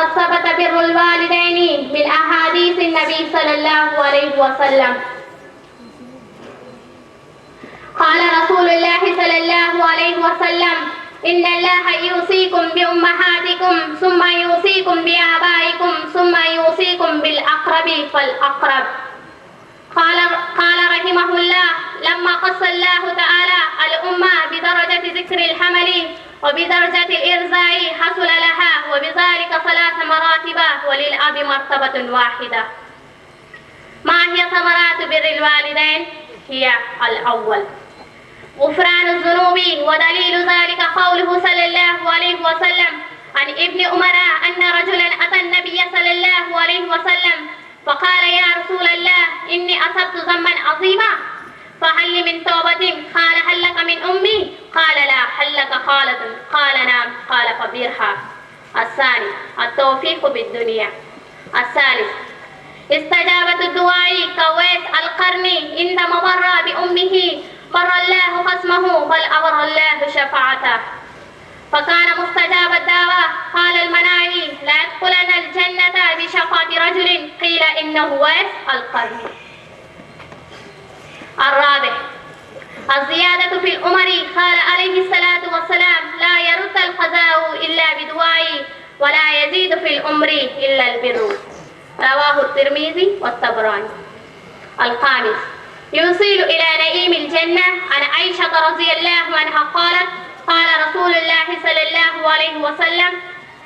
وقد ثبت بر الوالدين من أحاديث النبي صلى الله عليه وسلم. قال رسول الله صلى الله عليه وسلم: إن الله يوصيكم بأمهاتكم ثم يوصيكم بآبائكم ثم يوصيكم بالأقرب فالأقرب. قال رحمه الله: لما قص الله تعالى الأمة بدرجة ذكر الحمل وبدرجة الإرزاء حصل لها وبذلك 3 مراتب وللأب مرتبة واحدة. ما هي ثمرات بر الوالدين؟ هي: الأول غفران الذنوب، ودليل ذلك قوله صلى الله عليه وسلم عن ابن عمر أن رجلا أتى النبي صلى الله عليه وسلم فقال: يا رسول الله، إني أصبت ذنبا عظيما فهل لي من توبة؟ قال: هل لك من أمي؟ قال: لا. هل لك خالة؟ قال: نعم. قال: فبرها. الثاني التوفيق بالدنيا. الثالث استجابة الدعاء كويس القرني عندما مر بأمه بر الله خصمه بل أبر الله شفاعته فكان مستجاب الدعوة. قال المناوي: لا يدخلن الجنة بشفاعة رجل قيل إنه ويس القرني. الرابع الزيادة في الأمر. قال عليه الصلاة والسلام: لا يرد القضاء إلا بدعاء ولا يزيد في الأمر إلا البر. رواه الترمذي والطبراني. الخامس يوصل إلى نعيم الجنة. عن عائشة رضي الله عنها قالت: قال رسول الله صلى الله عليه وسلم: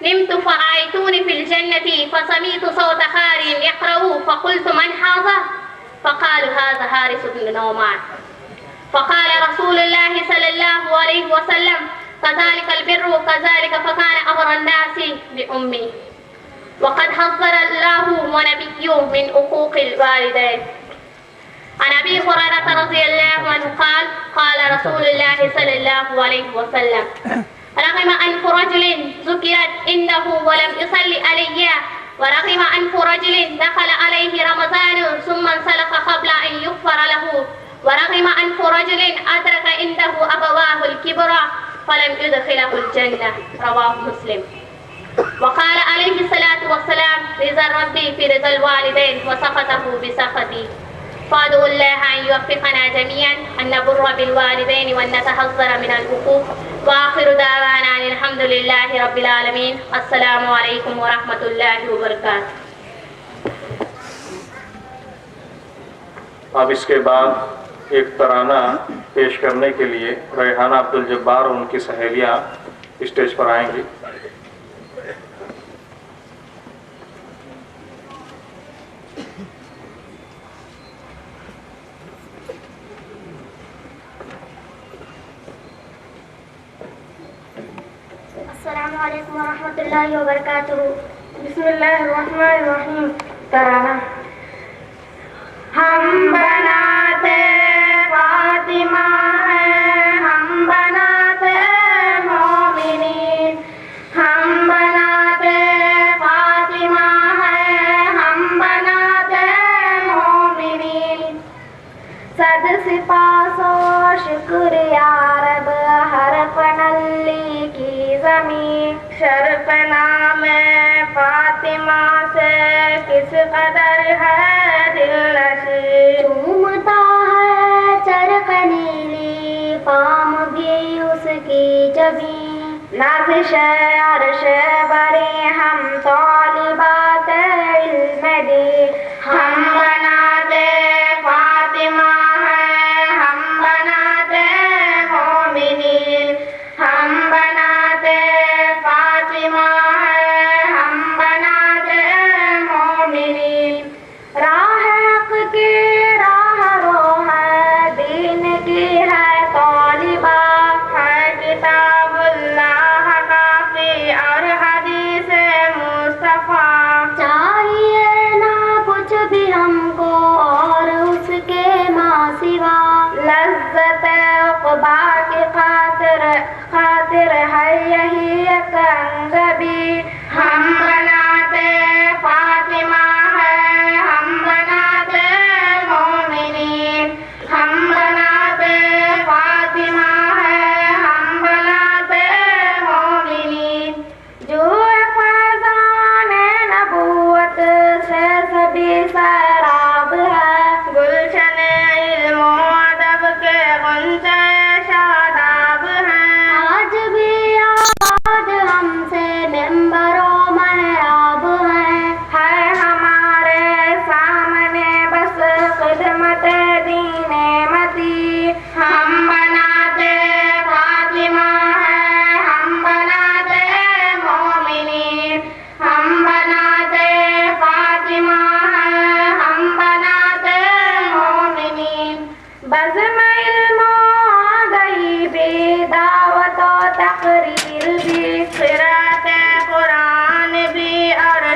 نمت فرأيتوني في الجنة فسمعت صوت خارج يقرأ فقلت: من هذا؟ فقالوا: هذا حارث بن نعمان. فقال رسول الله صلى الله عليه وسلم: كذلك البر كذلك فكان أبر الناس بأمي. وقد حذر الله ونبيه من حقوق الوالدين. عن أبي هريرة رضي الله عنه قال: قال رسول الله صلى الله عليه وسلم: رغم أنف رجل ذكرت إنه ولم يصلي علي، ورغم أنف رجل دخل عليه رمضان ثم انسلخ قبل أن يغفر له، ورغم أنف رجل أدرك عنده أبواه الكبر فلم يدخله الجنة. رواه مسلم. وقال عليه الصلاة والسلام: رضا ربي في رضا الوالدين وسخطه بسخطي. فادعوا الله أن يوفقنا جميعا أن نبر بالوالدين وأن نتحذر من الحقوق. وآخر دعوانا أن الحمد لله رب العالمين. السلام عليكم ورحمة الله وبركاته. اب اس کے بعد ایک ترانہ پیش کرنے کے لیے ریحانہ عبدالجبار اور ان کی سہیلیاں اسٹیج پر آئیں گی. السلام علیکم ورحمۃ اللہ وبرکاتہ. بسم اللہ الرحمن الرحیم. ترانہ. ہم بناتے فاطمہ ہیں، ہم بناتے مومنین، ہم بناتے فاطمہ ہیں، ہم بناتے مومنین. صد سپاس و شکر یا رب ہر پنلی کی زمین. شرف نام فاطمہ سے کس قدر ہے دل نشین. چومتا ہے چرخ نیلی پام بھی اس کی جبین. نازش عرش بری ہم طالبات علم دین. ہم بناتے فاطمہ ہیں، ہم بناتے مومنین، ہم بناتے فاطمہ ہیں، ہم بناتے مومنین. راہ حق کی راہ رو ہے، دین کی ہے طالبہ، ہے کتاب اللہ کافی اور حدیث مصطفیٰ.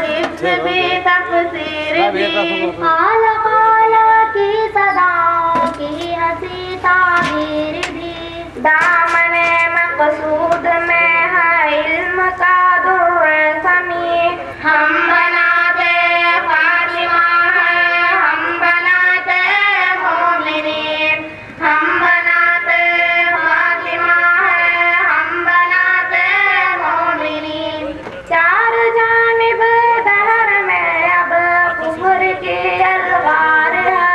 حفظ بھی تفسیر بھی قال قال کی صداؤں کی ہنسی تعبیر بھی دامن مقصود میں ہے علم کا در سمی ہم بناتے فاطمہ ہے ہم بناتے مومنین ہم بناتے فاطمہ ہے ہم بناتے مومنین چار جانب دہر میں اب کفر کی الوار ہے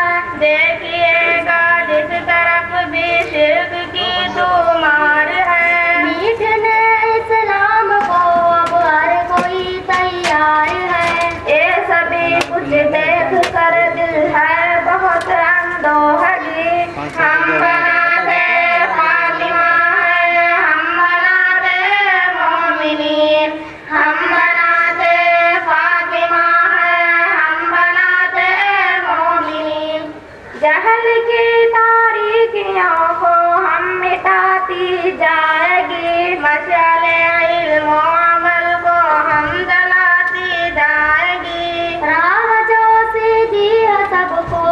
دیکھیے گا جس طرف بھی شرک کی تمہار ہے میٹھنے اسلام کو اب ہر کوئی تیار ہے یہ سبھی کچھ دیکھ کر دل ہے بہت اندوہگی ہم بناتے فاطمہ ہے ہم بناتے مومنین ہم بناتے فاطمہ ہے ہم بناتے مومنین جہل کی تاریکیوں کو ہم مٹاتی جائے گی مشعل علم و عمل کو ہم جلاتی جائے گی راہ جو سیدھی ہے سب کو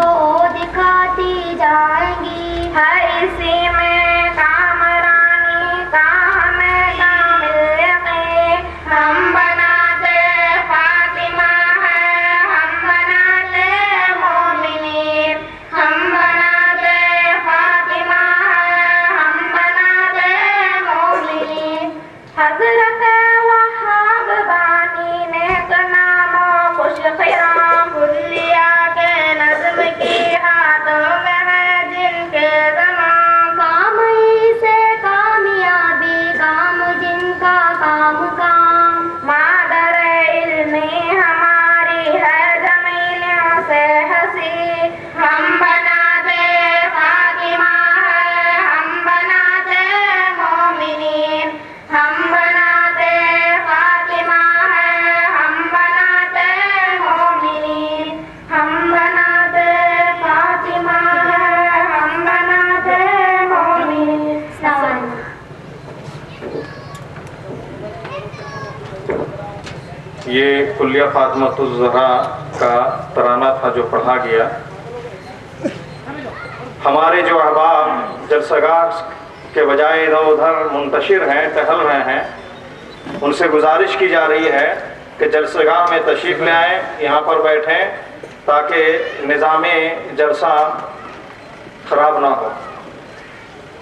دکھاتی جائیں گی ہے اسی میں کامرانی کا ہمیں کامل یقین ہم بناتے فاطمہ ہے ہم بناتے مومنین ہم بناتے فاطمہ ہے ہم بناتے مومنین حضرت وہاب بانی نے نام و خوش خیام کلیہ کے نظم کی ہاتھوں میں ہے جن کے زمان کام ہی سے کامیابی کام جن کا کام کام مادر علمی ہماری ہے جمیلوں سے ہنسی ہم بناتے فاطمہ ہے ہم بناتے مومنین ہم بناتے فاطمہ ہے ہم بناتے مومنین ہم بناتے فاطمہ ہے ہم بناتے مومنین یہ کلیہ فاطمۃ الزہرا کا ترانہ تھا جو پڑھا گیا. ہمارے جو احباب جلسگاہ کے بجائے ادھر ادھر منتشر ہیں ٹہل رہے ہیں ان سے گزارش کی جا رہی ہے کہ جلسگاہ میں تشریف لے آئیں یہاں پر بیٹھیں تاکہ نظام جلسہ خراب نہ ہو.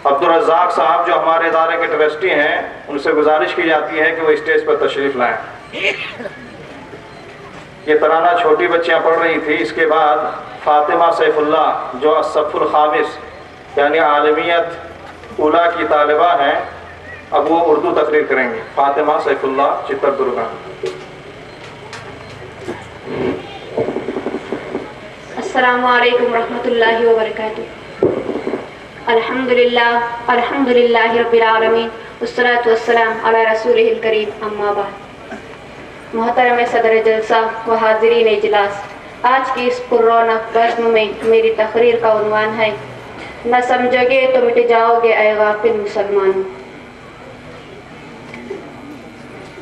عبدالرزاق صاحب جو ہمارے ادارے کے ٹرسٹی ہیں ان سے گزارش کی جاتی ہے کہ وہ اسٹیج پر تشریف لائیں. یہ ترانہ چھوٹی بچیاں پڑھ رہی تھی. اس کے بعد فاطمہ سیف اللہ جو الصف الخامس یعنی عالمیت اولیٰ کی طالبہ ہیں اب وہ اردو تقریر کریں گی. فاطمہ سیف اللہ چتردرگا. السلام علیکم ورحمۃ اللہ وبرکاتہ. الحمدللہ رب العالمین والصلاة والسلام علی رسولہ الکریم اما بعد. محترم صدر جلسہ و حاضرین اجلاس، آج کی اس پررونق بزم میں میری تقریر کا عنوان ہے نہ سمجھو گے تو مٹ جاؤ گے اے غافل مسلمانوں.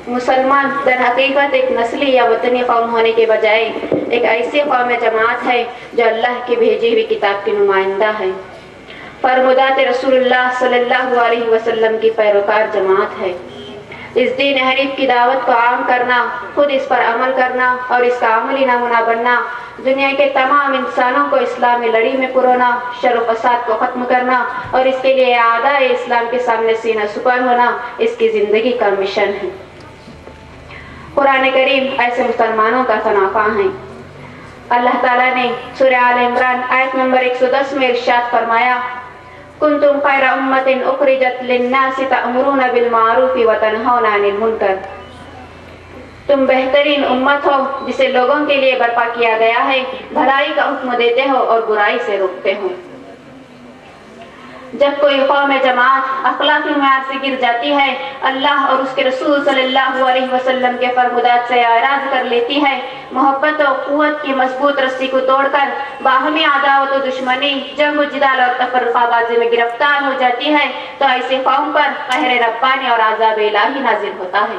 مسلمان در حقیقت ایک نسلی یا وطنی قوم ہونے کے بجائے ایک ایسی قوم جماعت ہے جو اللہ کی بھیجی ہوئی کتاب کی نمائندہ ہے، فرمودات رسول اللہ صلی اللہ علیہ وسلم کی پیروکار جماعت ہے. اس دین حنیف کی دعوت کو عام کرنا، خود اس پر عمل کرنا اور اس کا عملی نمونہ بننا، دنیا کے تمام انسانوں کو اسلامی لڑی میں پرونا، شر و فساد کو ختم کرنا اور اس کے لیے اعداء اسلام کے سامنے سینہ سپر ہونا اس کی زندگی کا مشن ہے. قرآن کریم ایسے مسلمانوں کا تنافع ہے. اللہ تعالیٰ نے سورہ آل عمران آیت نمبر 110 میں ارشاد فرمایا کنتم خیر امت اخرجت للناس تأمرون بالمعروف وتنہون عن المنکر. تم بہترین امت ہو جسے لوگوں کے لیے برپا کیا گیا ہے، بھلائی کا حکم دیتے ہو اور برائی سے روکتے ہو. جب کوئی قوم جماعت اخلاقی معیار سے گر جاتی ہے، اللہ اور اس کے رسول صلی اللہ علیہ وسلم کے فرمودات سے اعراض کر لیتی ہے، محبت و قوت کی مضبوط رسی کو توڑ کر باہمی عداوت و دشمنی، جنگ و جدال اور تفرقہ بازی میں گرفتار ہو جاتی ہے، تو ایسی قوم پر قہر ربانی اور عذاب الہی نازل ہوتا ہے.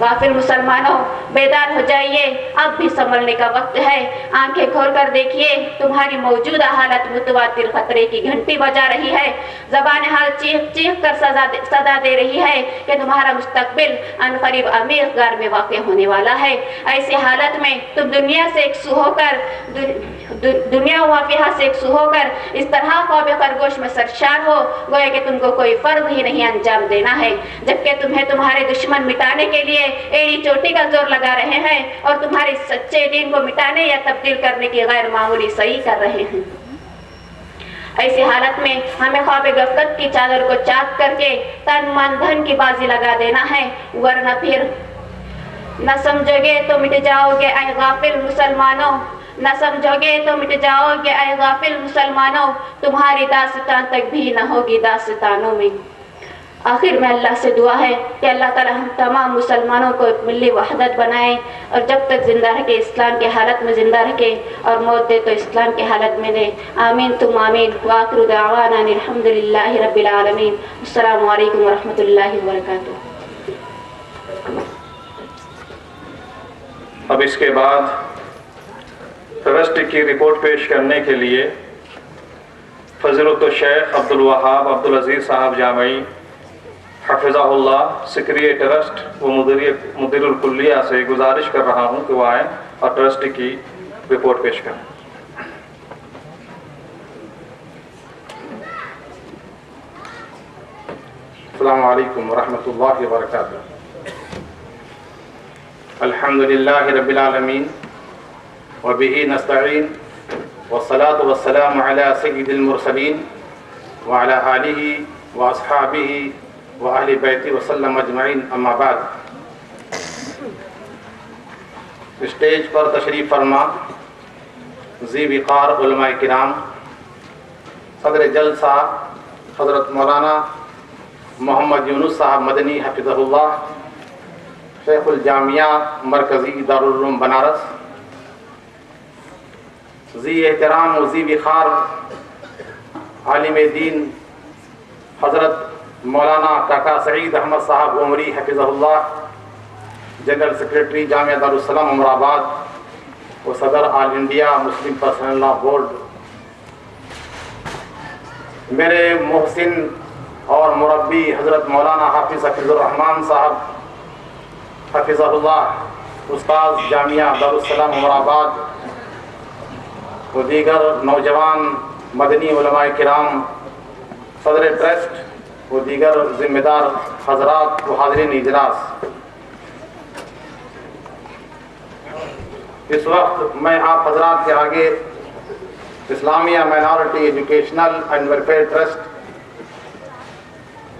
غافل مسلمانوں بیدار ہو جائیے، اب بھی سنبھلنے کا وقت ہے۔ آنکھیں کھول کر دیکھیے، تمہاری موجودہ حالت متواتر خطرے کی گھنٹی بجا رہی ہے۔ زبان حال چیخ چیخ کر صدا دے رہی ہے کہ تمہارا مستقبل عنقریب عمیق غار میں واقع ہونے والا ہے۔ ایسی حالت میں تم دنیا سے ایک سو ہو کر دنیا واقعہ سے ایک سو ہو کر اس طرح خواب خرگوش میں سرشار ہو گویا کہ تم کو کوئی فرض ہی نہیں انجام دینا ہے، جبکہ تمہیں تمہارے دشمن مٹانے کے لیے ایڑی چوٹی کا زور لگا رہے ہیں اور تمہارے سچے دین کو مٹانے یا تبدیل کرنے کی غیر معمولی صحیح کر رہے ہیں۔ ایسی حالت میں ہمیں خواب غفلت کی چادر کو چاک کر کے تن من دھن کی بازی لگا دینا ہے، ورنہ پھر نہ سمجھو گے تو مٹ جاؤ گے اے غافل مسلمانوں، نہ سمجھو گے تو مٹ جاؤ گے اے غافل مسلمانوں، تمہاری داستان تک بھی نہ ہوگی داستانوں میں۔ آخر میں اللہ سے دعا ہے کہ اللہ تعالی ہم تمام مسلمانوں کو ایک ملی وحدت بنائے اور جب تک زندہ رکھے اسلام کے حالت میں زندہ رکھے اور موت دے تو اسلام کے حالت میں دے۔ آمین تم آمین۔ وآخر دعوانا ان الحمدللہ رب العالمین۔ السلام علیکم ورحمۃ اللہ وبرکاتہ۔ اب اس کے بعد ٹرسٹ کی رپورٹ پیش کرنے کے لیے فضیلۃ الشیخ عبد الوہاب عبد العزیز صاحب جامعی حفظہ اللہ سکریہ ٹرسٹ و مدیر الکلیہ سے گزارش کر رہا ہوں کہ وہ آئیں اور ٹرسٹ کی رپورٹ پیش کریں۔ السلام علیکم ورحمۃ اللہ وبرکاتہ۔ الحمدللہ رب العالمین وبہ نستعین والصلاة والسلام علی سید المرسلین وعلی آلہ واصحابہ وأہل بیتہ وسلم اجمعین، اما بعد۔ اسٹیج پر تشریف فرما ذی وقار علماء کرام، صدر جلسہ حضرت مولانا محمد یونس صاحب مدنی حفظہ اللہ، شیخ الجامعہ مرکزی دارالعلوم بنارس، ذی احترام و ذی وقار عالم دین حضرت مولانا کاکا سعید احمد صاحب عمری حفظہ اللہ، جنرل سیکریٹری جامعہ دارالسلام عمر آباد و صدر آل انڈیا مسلم پرسنل لا بورڈ، میرے محسن اور مربی حضرت مولانا حافظ حفیظ الرحمان صاحب حفظہ اللہ، استاذ جامعہ دارالسلام عمر آباد و دیگر نوجوان مدنی علماء کرام، صدر ٹرسٹ و دیگر ذمہ دار حضرات و حاضرین اجلاس، اس وقت میں آپ حضرات کے آگے Islamia minority educational and welfare trust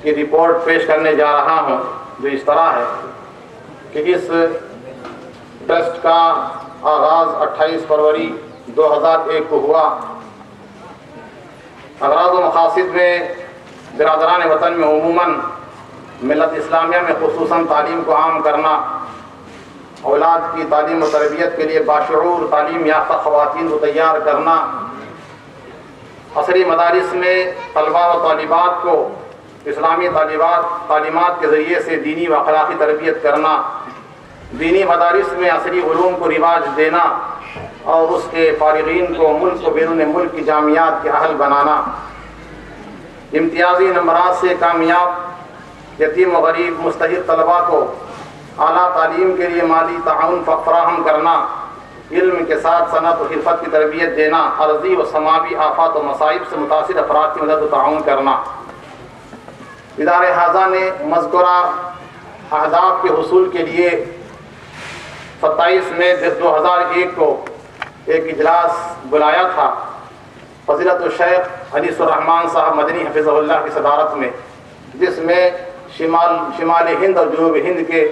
کی رپورٹ پیش کرنے جا رہا ہوں، جو اس طرح ہے کہ اس ٹرسٹ کا آغاز 28 فروری 2001 کو ہوا۔ اغراض و مقاصد میں برادران وطن میں عموماً، ملت اسلامیہ میں خصوصاً تعلیم کو عام کرنا، اولاد کی تعلیم و تربیت کے لیے باشعور تعلیم یافتہ خواتین کو تیار کرنا، عصری مدارس میں طلباء و طالبات کو اسلامی تعلیمات کے ذریعے سے دینی و اخلاقی تربیت کرنا، دینی مدارس میں عصری علوم کو رواج دینا اور اس کے فارغین کو ملک و بیرون ملک کی جامعات کے اہل بنانا، امتیازی نمبرات سے کامیاب یتیم و غریب مستحق طلباء کو اعلیٰ تعلیم کے لیے مالی تعاون فراہم کرنا، علم کے ساتھ صنعت و حرفت کی تربیت دینا، عرضی و سماوی آفات و مصائب سے متاثر افراد کی مدد و تعاون کرنا۔ ادارہ ہذا نے مذکورہ اہداف کے حصول کے لیے 27 مئی 2001 کو ایک اجلاس بلایا تھا، فضیلت الشیخ انیس الرحمان صاحب مدنی حفظہ اللہ کی صدارت میں، جس میں شمال ہند اور جنوب ہند کے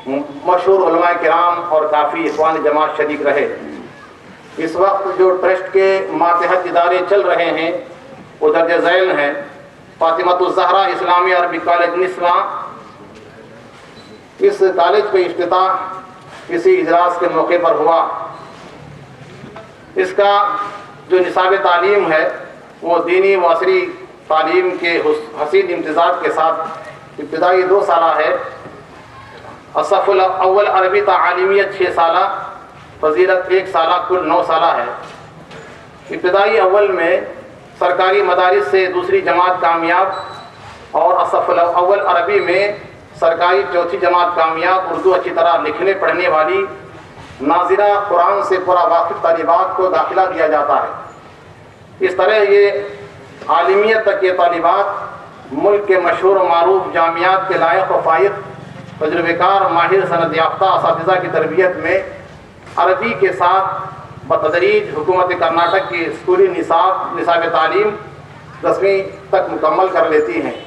مشہور علماء کرام اور کافی اخوان جماعت شریک رہے۔ اس وقت جو ٹرسٹ کے ماتحت ادارے چل رہے ہیں وہ درج ذیل ہیں۔ فاطمۃ الزہرا اسلامی عربی کالج نسواں، اس کالج کا افتتاح اسی اجلاس کے موقع پر ہوا۔ اس کا جو نصاب تعلیم ہے وہ دینی و عصری تعلیم کے حسین امتزاج کے ساتھ ابتدائی 2 سالہ ہے، الصف الاول عربی تعلیمیت 6 سالہ، فضیلت 1 سالہ، کل 9 سالہ ہے۔ ابتدائی اول میں سرکاری مدارس سے دوسری جماعت کامیاب اور الصف الاول عربی میں سرکاری چوتھی جماعت کامیاب، اردو اچھی طرح لکھنے پڑھنے والی ناظرہ قرآن سے پورا واقف طالبات کو داخلہ دیا جاتا ہے۔ اس طرح یہ عالمیت تک یہ طالبات ملک کے مشہور و معروف جامعات کے لائق و فائق تجربہ کار ماہر سند یافتہ اساتذہ کی تربیت میں عربی کے ساتھ بتدریج حکومت کرناٹک کی اسکولی نصاب تعلیم 10ویں تک مکمل کر لیتی ہیں۔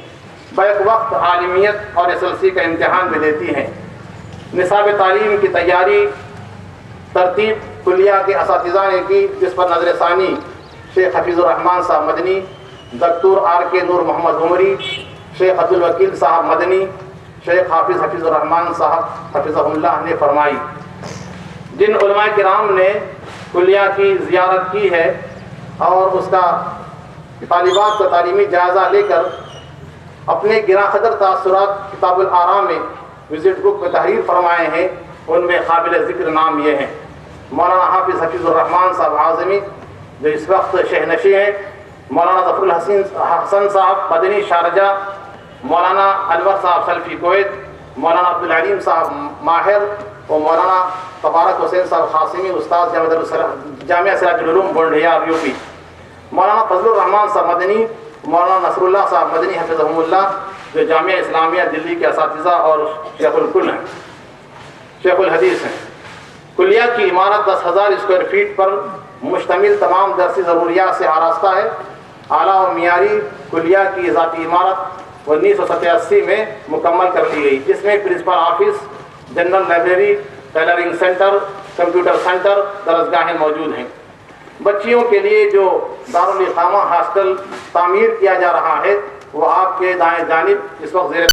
بیک وقت عالمیت اور SLC کا امتحان بھی دیتی ہیں۔ نصاب تعلیم کی تیاری ترتیب کلیہ کے اساتذہ نے کی، جس پر نظر ثانی شیخ حفیظ الرحمان صاحب مدنی، دکتور RK نور محمد عمری، شیخ عبدالوکیل صاحب مدنی، شیخ حافظ حفیظ الرحمان صاحب حفظہ اللہ نے فرمائی۔ جن علماء کرام نے کلیہ کی زیارت کی ہے اور اس کا طالبات کا تعلیمی جائزہ لے کر اپنے گراں قدر تاثرات کتاب الآراء میں وزٹ بک میں تحریر فرمائے ہیں، ان میں قابل ذکر نام یہ ہیں: مولانا حافظ حفیظ الرحمان صاحب اعظمی جو اس وقت شہنشی ہیں، مولانا ظفر الحسن صاحب مدنی شارجہ، مولانا انور صاحب سلفی کویت، مولانا عبدالعلیم صاحب ماہر اور مولانا تبارک حسین صاحب قاسمی استاد جامعہ سراج العلوم بونڈیا UP، مولانا فضل الرحمان صاحب مدنی، مولانا نصر اللہ صاحب مدنی حفظہم اللہ جو جامعہ اسلامیہ دلی کے اساتذہ اور شیخ الکل ہیں، شیخ الحدیث ہیں۔ کلیہ کی عمارت 10,000 اسکوائر فیٹ پر مشتمل تمام درسی ضروریات سے آراستہ ہے۔ اعلیٰ و معیاری کلیہ کی ذاتی عمارت 1987 میں مکمل کر لی گئی، جس میں principal office, general library, tailoring centre, computer centre, درسگاہیں موجود ہیں۔ بچیوں کے لیے جو دارالاقامہ ہاسٹل تعمیر کیا جا رہا ہے وہ آپ کے دائیں جانب اس وقت زیر